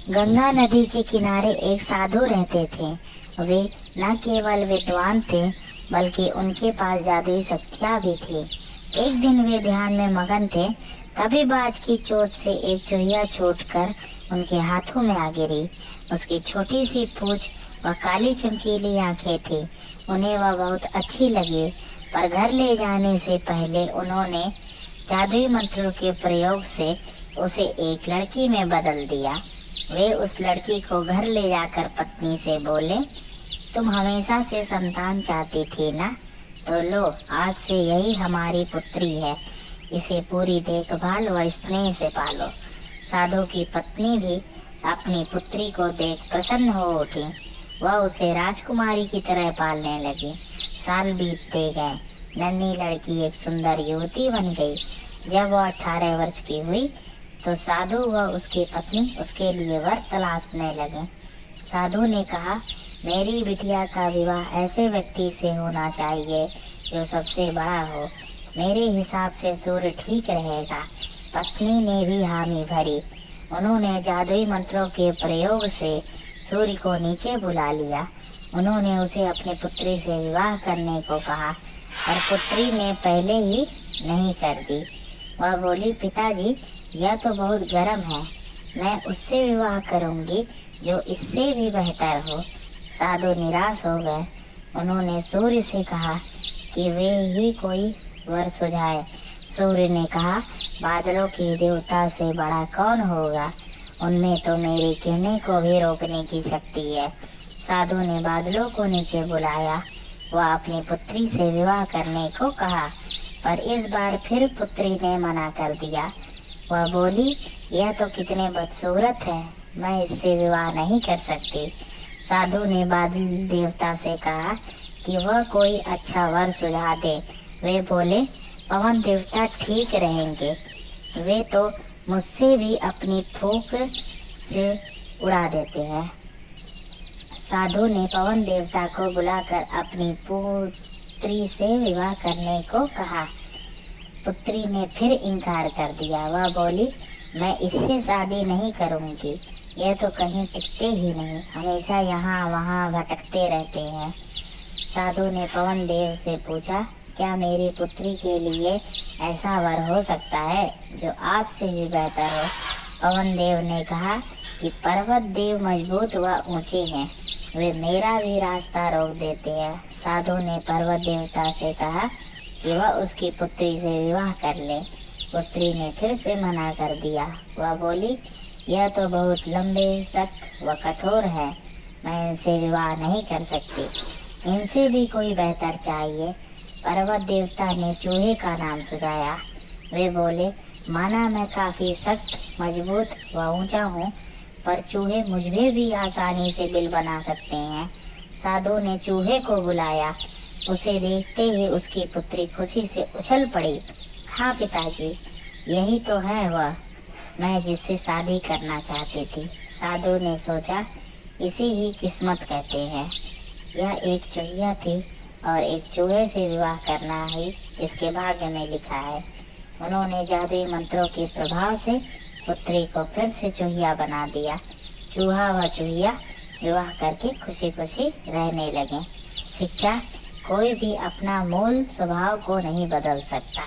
गंगा नदी के किनारे एक साधु रहते थे। वे न केवल विद्वान थे बल्कि उनके पास जादुई शक्तियाँ भी थी। एक दिन वे ध्यान में मगन थे, तभी बाज की चोट से एक चूहिया छूटकर उनके हाथों में आ गिरी। उसकी छोटी सी पूंछ व काली चमकीली आंखें थी। उन्हें वह बहुत अच्छी लगी, पर घर ले जाने से पहले उन्होंने जादुई मंत्रों के प्रयोग से उसे एक लड़की में बदल दिया। वे उस लड़की को घर ले जाकर पत्नी से बोले, तुम हमेशा से संतान चाहती थी ना, तो लो, आज से यही हमारी पुत्री है। इसे पूरी देखभाल व स्नेह से पालो। साधु की पत्नी भी अपनी पुत्री को देख प्रसन्न हो उठी। वह उसे राजकुमारी की तरह पालने लगी। साल बीतते गए। नन्ही लड़की एक सुंदर युवती बन गई। जब वह 18 वर्ष की हुई तो साधु व उसकी पत्नी उसके लिए वर तलाशने लगे। साधु ने कहा, मेरी बिटिया का विवाह ऐसे व्यक्ति से होना चाहिए जो सबसे बड़ा हो। मेरे हिसाब से सूर्य ठीक रहेगा। पत्नी ने भी हामी भरी। उन्होंने जादुई मंत्रों के प्रयोग से सूर्य को नीचे बुला लिया। उन्होंने उसे अपनी पुत्री से विवाह करने को कहा, पर पुत्री ने पहले ही नहीं कर दी। वह बोली, पिताजी, यह तो बहुत गर्म है। मैं उससे विवाह करूंगी जो इससे भी बेहतर हो। साधु निराश हो गए। उन्होंने सूर्य से कहा कि वे ही कोई वर सुझाए। सूर्य ने कहा, बादलों के देवता से बड़ा कौन होगा? उनमें तो मेरी किरणें को भी रोकने की शक्ति है। साधु ने बादलों को नीचे बुलाया। वह अपनी पुत्री से विवाह करने को कहा, पर इस बार फिर पुत्री ने मना कर दिया। वह बोली, यह तो कितने बदसूरत है, मैं इससे विवाह नहीं कर सकती। साधु ने बादल देवता से कहा कि वह कोई अच्छा वर सुझा दे। वे बोले, पवन देवता ठीक रहेंगे। वे तो मुझसे भी अपनी फूंक से उड़ा देते हैं। साधु ने पवन देवता को बुलाकर अपनी पुत्री से विवाह करने को कहा। पुत्री ने फिर इनकार कर दिया। वह बोली, मैं इससे शादी नहीं करूंगी। यह तो कहीं टिकते ही नहीं, हमेशा यहाँ वहाँ भटकते रहते हैं। साधु ने पवन देव से पूछा, क्या मेरी पुत्री के लिए ऐसा वर हो सकता है जो आपसे भी बेहतर हो? पवन देव ने कहा कि पर्वत देव मजबूत व ऊंचे हैं, वे मेरा भी रास्ता रोक देते हैं। साधु ने पर्वत देवता से कहा कि वह उसकी पुत्री से विवाह कर ले। पुत्री ने फिर से मना कर दिया। वह बोली, यह तो बहुत लंबे, सख्त व कठोर है, मैं इनसे विवाह नहीं कर सकती। इनसे भी कोई बेहतर चाहिए। पर्वत देवता ने चूहे का नाम सुझाया। वे बोले, माना मैं काफी सख्त, मजबूत व ऊंचा हूँ, पर चूहे मुझे भी आसानी से बिल बना सकते हैं। साधु ने चूहे को बुलाया। उसे देखते ही उसकी पुत्री खुशी से उछल पड़ी। हाँ पिताजी, यही तो है वह, मैं जिससे शादी करना चाहती थी। साधु ने सोचा, इसे ही किस्मत कहते हैं। यह एक चूहिया थी और एक चूहे से विवाह करना ही इसके भाग्य में लिखा है। उन्होंने जादुई मंत्रों के प्रभाव से पुत्री को फिर से चूहिया बना दिया। चूहा व चूहिया विवाह करके खुशी खुशी रहने लगे। शिक्षा, कोई भी अपना मूल स्वभाव को नहीं बदल सकता।